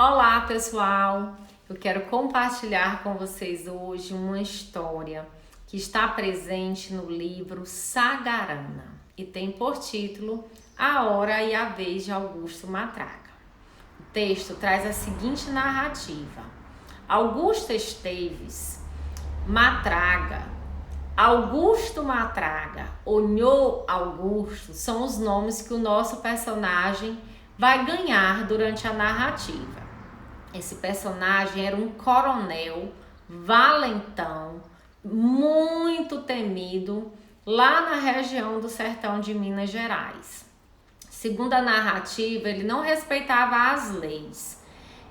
Olá, pessoal! Eu quero compartilhar com vocês hoje uma história que está presente no livro Sagarana e tem por título A Hora e a Vez de Augusto Matraga. O texto traz a seguinte narrativa: Augusto Esteves Matraga, Augusto Matraga, Onhô Augusto são os nomes que o nosso personagem vai ganhar durante a narrativa. Esse personagem era um coronel valentão, muito temido lá na região do sertão de Minas Gerais. Segundo a narrativa, ele não respeitava as leis.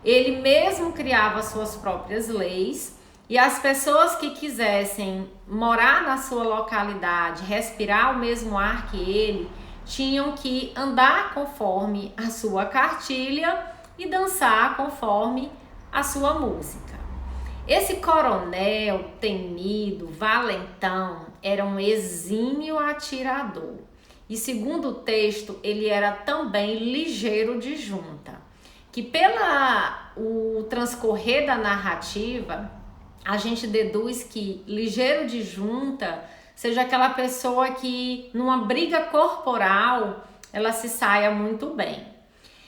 Ele mesmo criava suas próprias leis e as pessoas que quisessem morar na sua localidade, respirar o mesmo ar que ele, tinham que andar conforme a sua cartilha e dançar conforme a sua música. Esse coronel temido, valentão, era um exímio atirador. E segundo o texto, ele era também ligeiro de junta. Que o transcorrer da narrativa, a gente deduz que ligeiro de junta seja aquela pessoa que numa briga corporal ela se saia muito bem.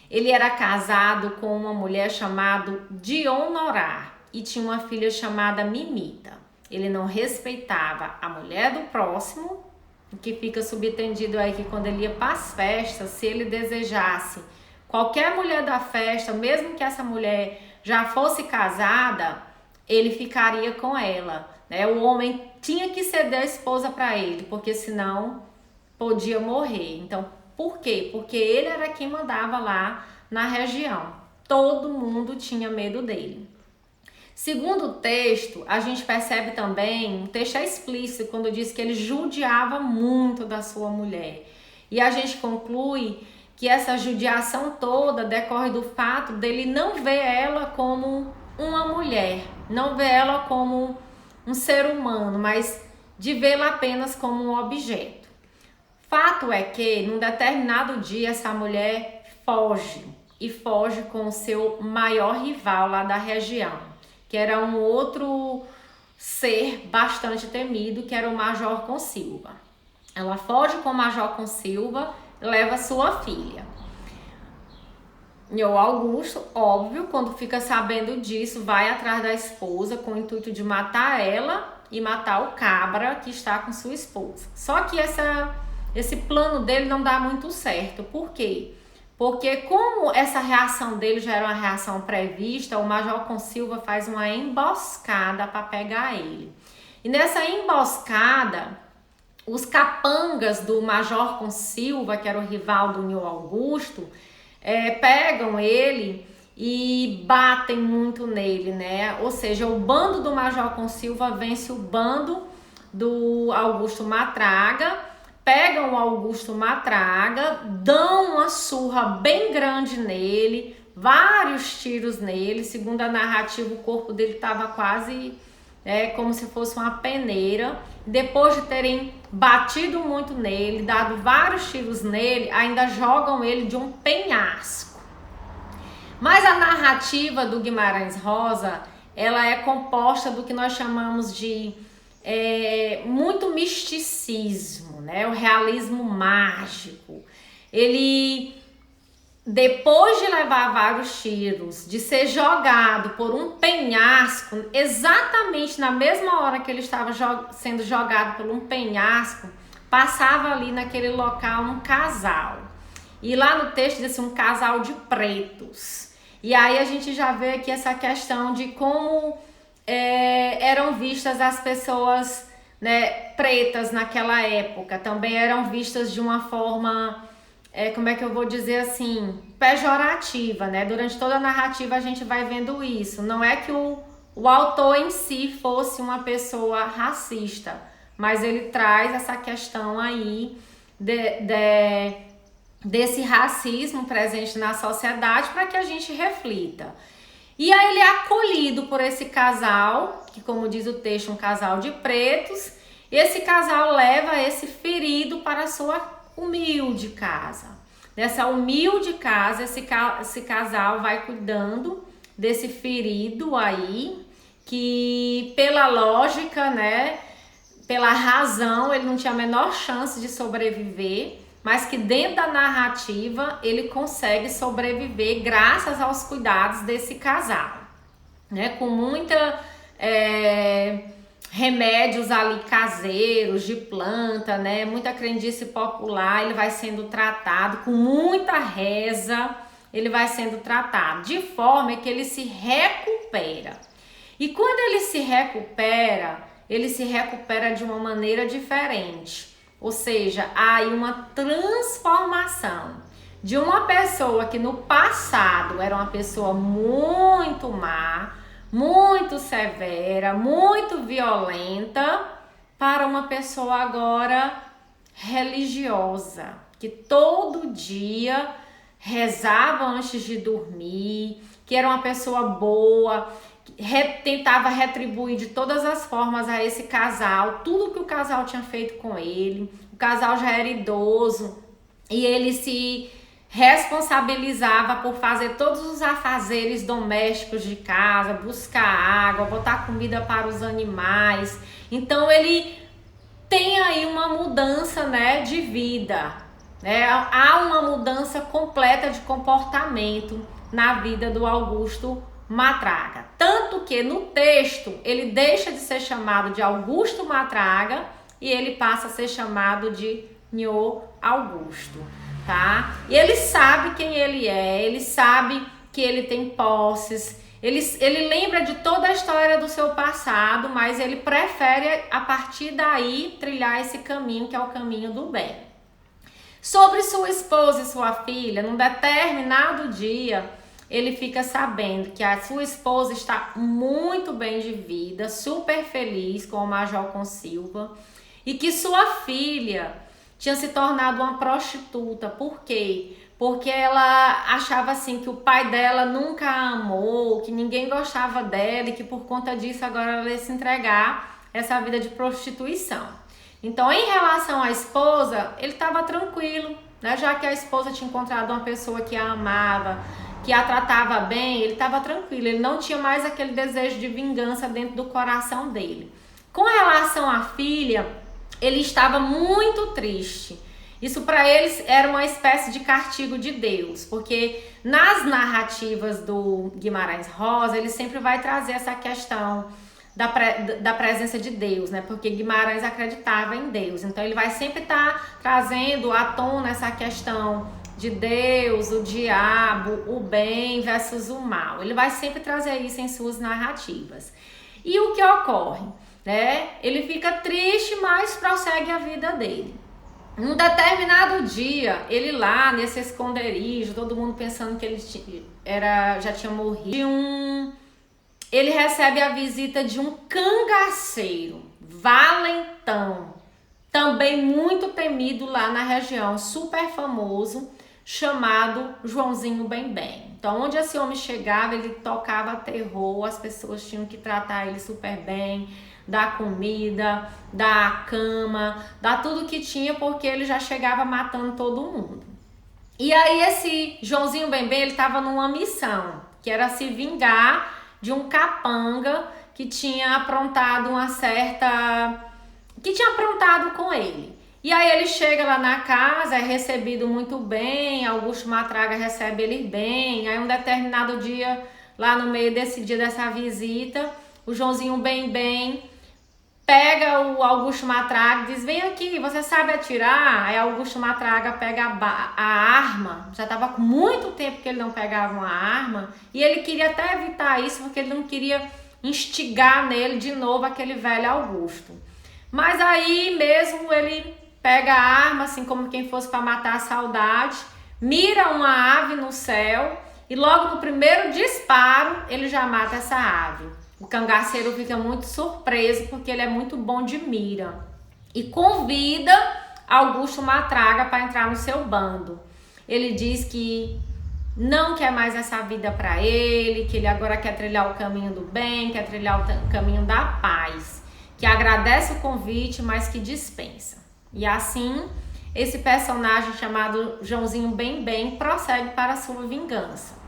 Ele era casado com uma mulher chamada Dionorá e tinha uma filha chamada Mimita. Ele não respeitava a mulher do próximo, o que fica subentendido aí que quando ele ia para as festas, se ele desejasse qualquer mulher da festa, mesmo que essa mulher já fosse casada, ele ficaria com ela, né? O homem tinha que ceder a esposa para ele, porque senão podia morrer. Então, por quê? Porque ele era quem mandava lá na região. Todo mundo tinha medo dele. Segundo o texto, a gente percebe também, o texto é explícito quando diz que ele judiava muito da sua mulher. E a gente conclui que essa judiação toda decorre do fato dele não ver ela como uma mulher, não ver ela como um ser humano, mas de vê-la apenas como um objeto. Fato é que, num determinado dia, essa mulher foge com o seu maior rival lá da região, que era um outro ser bastante temido, que era o Major Consilva. Ela foge com o Major Consilva e leva sua filha. E o Augusto, óbvio, quando fica sabendo disso, vai atrás da esposa com o intuito de matar ela e matar o cabra que está com sua esposa. Só que esse plano dele não dá muito certo. Por quê? Porque como essa reação dele já era uma reação prevista, o Major Consilva faz uma emboscada para pegar ele. E nessa emboscada, os capangas do Major Consilva, que era o rival do Onhô Augusto, pegam ele e batem muito nele, né? Ou seja, o bando do Major Consilva vence o bando do Augusto Matraga, pegam o Augusto Matraga, dão uma surra bem grande nele, vários tiros nele. Segundo a narrativa, o corpo dele estava quase como se fosse uma peneira. Depois de terem batido muito nele, dado vários tiros nele, ainda jogam ele de um penhasco. Mas a narrativa do Guimarães Rosa, ela é composta do que nós chamamos de muito misticismo, né? O realismo mágico. Ele, depois de levar vários tiros, de ser jogado por um penhasco, exatamente na mesma hora que ele estava sendo jogado por um penhasco, passava ali naquele local um casal. E lá no texto diz um casal de pretos. E aí a gente já vê aqui essa questão de como eram vistas as pessoas, né, pretas naquela época. Também eram vistas de uma forma, como é que eu vou dizer assim, pejorativa, né? Durante toda a narrativa a gente vai vendo isso. Não é que o autor em si fosse uma pessoa racista, mas ele traz essa questão aí desse racismo presente na sociedade para que a gente reflita. E aí ele é acolhido por esse casal, que como diz o texto, um casal de pretos. Esse casal leva esse ferido para a sua humilde casa. Nessa humilde casa, esse casal vai cuidando desse ferido aí, que pela lógica, né, pela razão, ele não tinha a menor chance de sobreviver, mas que dentro da narrativa ele consegue sobreviver graças aos cuidados desse casal, né, com muita remédios ali caseiros, de planta, né, muita crendice popular, ele vai sendo tratado com muita reza, ele vai sendo tratado de forma que ele se recupera. E quando ele se recupera de uma maneira diferente. Ou seja, há aí uma transformação de uma pessoa que no passado era uma pessoa muito má, muito severa, muito violenta, para uma pessoa agora religiosa, que todo dia rezava antes de dormir, que era uma pessoa boa, tentava retribuir de todas as formas a esse casal, tudo que o casal tinha feito com ele. O casal já era idoso e ele se responsabilizava por fazer todos os afazeres domésticos de casa, buscar água, botar comida para os animais. Então ele tem aí uma mudança, né, de vida, né? Há uma mudança completa de comportamento na vida do Augusto Matraga. Tanto que no texto ele deixa de ser chamado de Augusto Matraga e ele passa a ser chamado de Nhô Augusto, tá? E ele sabe quem ele é, ele sabe que ele tem posses, ele lembra de toda a história do seu passado, mas ele prefere a partir daí trilhar esse caminho que é o caminho do bem. Sobre sua esposa e sua filha, num determinado dia, ele fica sabendo que a sua esposa está muito bem de vida, super feliz com o Major Consilva, e que sua filha tinha se tornado uma prostituta. Por quê? Porque ela achava assim que o pai dela nunca a amou, que ninguém gostava dela e que por conta disso agora ela ia se entregar a essa vida de prostituição. Então, em relação à esposa, ele estava tranquilo, né? Já que a esposa tinha encontrado uma pessoa que a amava, que a tratava bem, ele estava tranquilo, ele não tinha mais aquele desejo de vingança dentro do coração dele. Com relação à filha, ele estava muito triste. Isso para eles era uma espécie de castigo de Deus, porque nas narrativas do Guimarães Rosa, ele sempre vai trazer essa questão da presença de Deus, né? Porque Guimarães acreditava em Deus, então ele vai sempre estar trazendo à tona essa questão de Deus, o diabo, o bem versus o mal. Ele vai sempre trazer isso em suas narrativas. E o que ocorre, né? Ele fica triste, mas prossegue a vida dele. Um determinado dia, ele lá nesse esconderijo, todo mundo pensando que ele já tinha morrido, ele recebe a visita de um cangaceiro, valentão, também muito temido lá na região, super famoso, chamado Joãozinho Bem-Bem. Então, onde esse homem chegava, ele tocava terror, as pessoas tinham que tratar ele super bem, dar comida, dar cama, dar tudo que tinha, porque ele já chegava matando todo mundo. E aí esse Joãozinho Bem-Bem, ele estava numa missão, que era se vingar de um capanga que tinha aprontado com ele. E aí ele chega lá na casa, é recebido muito bem, Augusto Matraga recebe ele bem. Aí um determinado dia, lá no meio desse dia dessa visita, o Joãozinho Bem-Bem pega o Augusto Matraga e diz: vem aqui, você sabe atirar? Aí Augusto Matraga pega a arma, já estava com muito tempo que ele não pegava uma arma, e ele queria até evitar isso, porque ele não queria instigar nele de novo aquele velho Augusto. Mas aí mesmo ele pega a arma, assim como quem fosse para matar a saudade, mira uma ave no céu e logo no primeiro disparo ele já mata essa ave. O cangaceiro fica muito surpreso porque ele é muito bom de mira e convida Augusto Matraga para entrar no seu bando. Ele diz que não quer mais essa vida para ele, que ele agora quer trilhar o caminho do bem, quer trilhar o caminho da paz, que agradece o convite, mas que dispensa. E assim, esse personagem chamado Joãozinho Bem-Bem prossegue para a sua vingança.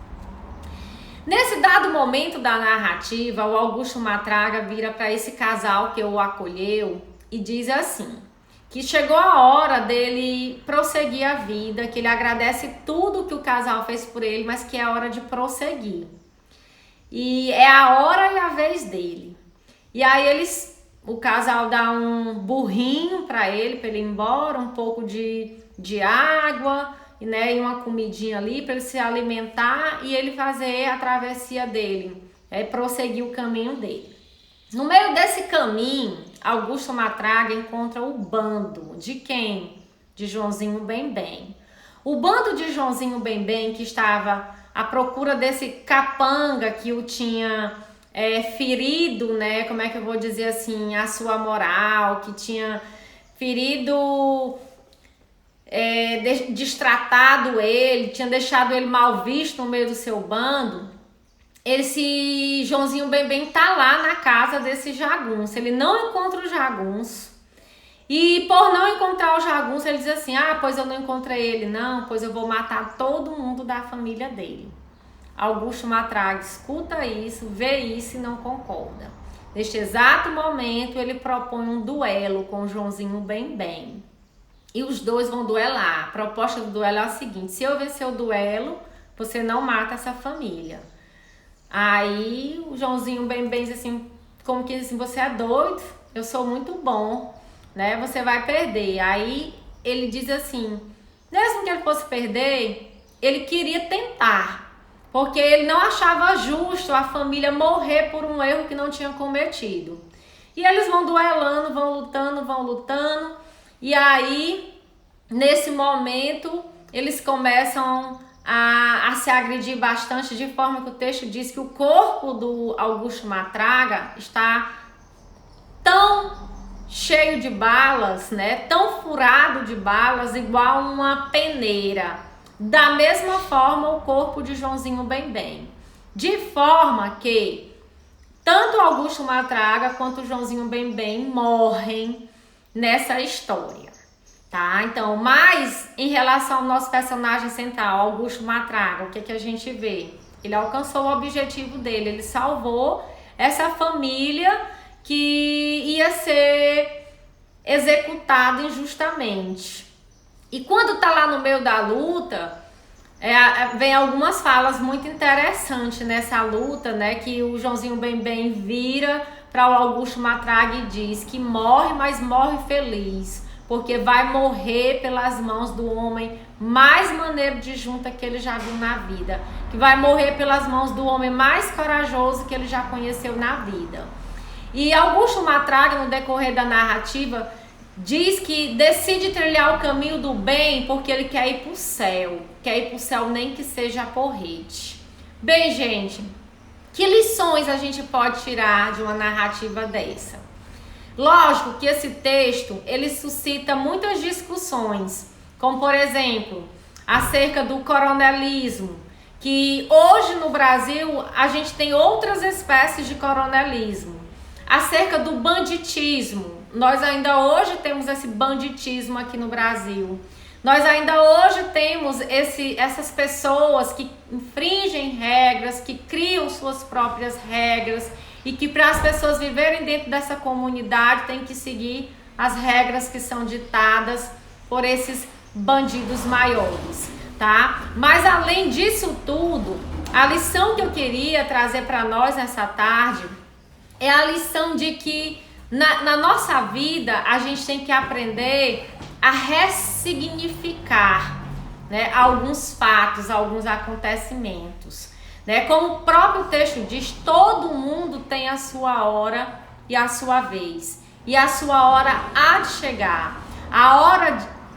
Nesse dado momento da narrativa, o Augusto Matraga vira para esse casal que o acolheu e diz assim, que chegou a hora dele prosseguir a vida, que ele agradece tudo que o casal fez por ele, mas que é a hora de prosseguir. E é a hora e a vez dele. E aí o casal dá um burrinho para ele ir embora, um pouco de água, né, e uma comidinha ali para ele se alimentar e ele fazer a travessia dele, prosseguir o caminho dele. No meio desse caminho, Augusto Matraga encontra o bando de quem? De Joãozinho Bem-Bem. O bando de Joãozinho Bem-Bem que estava à procura desse capanga que o tinha ferido, né? Como é que eu vou dizer assim? A sua moral, que tinha ferido, destratado ele, tinha deixado ele mal visto no meio do seu bando. Esse Joãozinho Bem-Bem tá lá na casa desse jagunço. Ele não encontra o jagunço. E por não encontrar o jagunço, ele diz assim, pois eu não encontrei ele não, pois eu vou matar todo mundo da família dele. Augusto Matraga escuta isso, vê isso e não concorda. Neste exato momento, ele propõe um duelo com o Joãozinho Bem-Bem. E os dois vão duelar. A proposta do duelo é a seguinte, se eu vencer o duelo, você não mata essa família. Aí o Joãozinho Bem-Bem diz assim, como que diz assim, você é doido, eu sou muito bom, né? Você vai perder. Aí ele diz assim, mesmo que ele fosse perder, ele queria tentar, porque ele não achava justo a família morrer por um erro que não tinha cometido. E eles vão duelando, vão lutando, e aí, nesse momento, eles começam a se agredir bastante, de forma que o texto diz que o corpo do Augusto Matraga está tão cheio de balas, né? Tão furado de balas, igual uma peneira. Da mesma forma, o corpo de Joãozinho Bem-Bem. De forma que tanto Augusto Matraga quanto o Joãozinho Bem-Bem morrem nessa história. Tá? Então, mas em relação ao nosso personagem central, Augusto Matraga, o que a gente vê? Ele alcançou o objetivo dele, ele salvou essa família que ia ser executada injustamente. E quando tá lá no meio da luta, vem algumas falas muito interessantes nessa luta, né? Que o Joãozinho Bem-Bem vira para o Augusto Matraga e diz que morre, mas morre feliz, porque vai morrer pelas mãos do homem mais maneiro de junta que ele já viu na vida, que vai morrer pelas mãos do homem mais corajoso que ele já conheceu na vida. E Augusto Matraga, no decorrer da narrativa, diz que decide trilhar o caminho do bem porque ele quer ir para o céu, nem que seja porrete. Bem, gente, que lições a gente pode tirar de uma narrativa dessa? Lógico que esse texto, ele suscita muitas discussões, como por exemplo, acerca do coronelismo, que hoje no Brasil a gente tem outras espécies de coronelismo. Acerca do banditismo, nós ainda hoje temos esse banditismo aqui no Brasil. Nós ainda hoje temos essas pessoas que infringem regras, que criam suas próprias regras, e que para as pessoas viverem dentro dessa comunidade tem que seguir as regras que são ditadas por esses bandidos maiores, tá? Mas além disso tudo, a lição que eu queria trazer para nós nessa tarde é a lição de que na nossa vida a gente tem que aprender a ressignificar, né, alguns fatos, alguns acontecimentos. Né? Como o próprio texto diz, todo mundo tem a sua hora e a sua vez. E a sua hora há de chegar.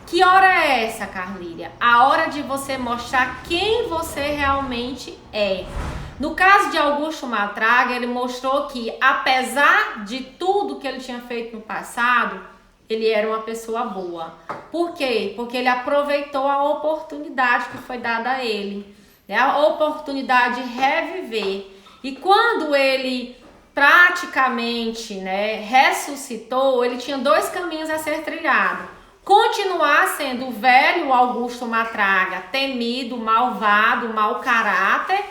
Que hora é essa, Carlília? A hora de você mostrar quem você realmente é. No caso de Augusto Matraga, ele mostrou que, apesar de tudo que ele tinha feito no passado, ele era uma pessoa boa. Por quê? Porque ele aproveitou a oportunidade que foi dada a ele. A oportunidade de reviver. E quando ele praticamente, né, ressuscitou, ele tinha dois caminhos a ser trilhado. Continuar sendo o velho Augusto Matraga, temido, malvado, mau caráter,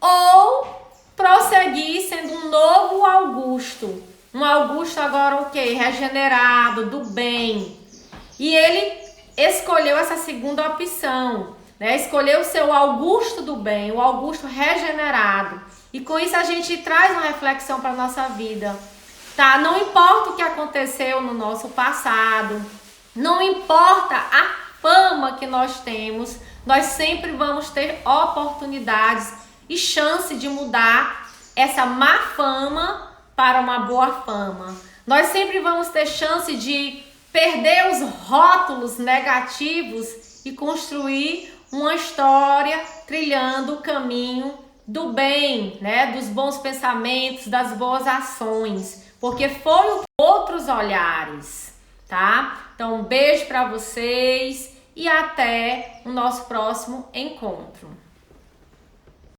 ou Um Augusto agora o quê? Regenerado, do bem. E ele escolheu essa segunda opção, né? Escolheu ser o Augusto do bem, o Augusto regenerado. E com isso a gente traz uma reflexão para a nossa vida, tá? Não importa o que aconteceu no nosso passado, não importa a fama que nós temos, nós sempre vamos ter oportunidades e chance de mudar essa má fama para uma boa fama. Nós sempre vamos ter chance de perder os rótulos negativos e construir uma história trilhando o caminho do bem, né? Dos bons pensamentos, das boas ações, porque foram outros olhares, tá? Então, um beijo para vocês e até o nosso próximo encontro.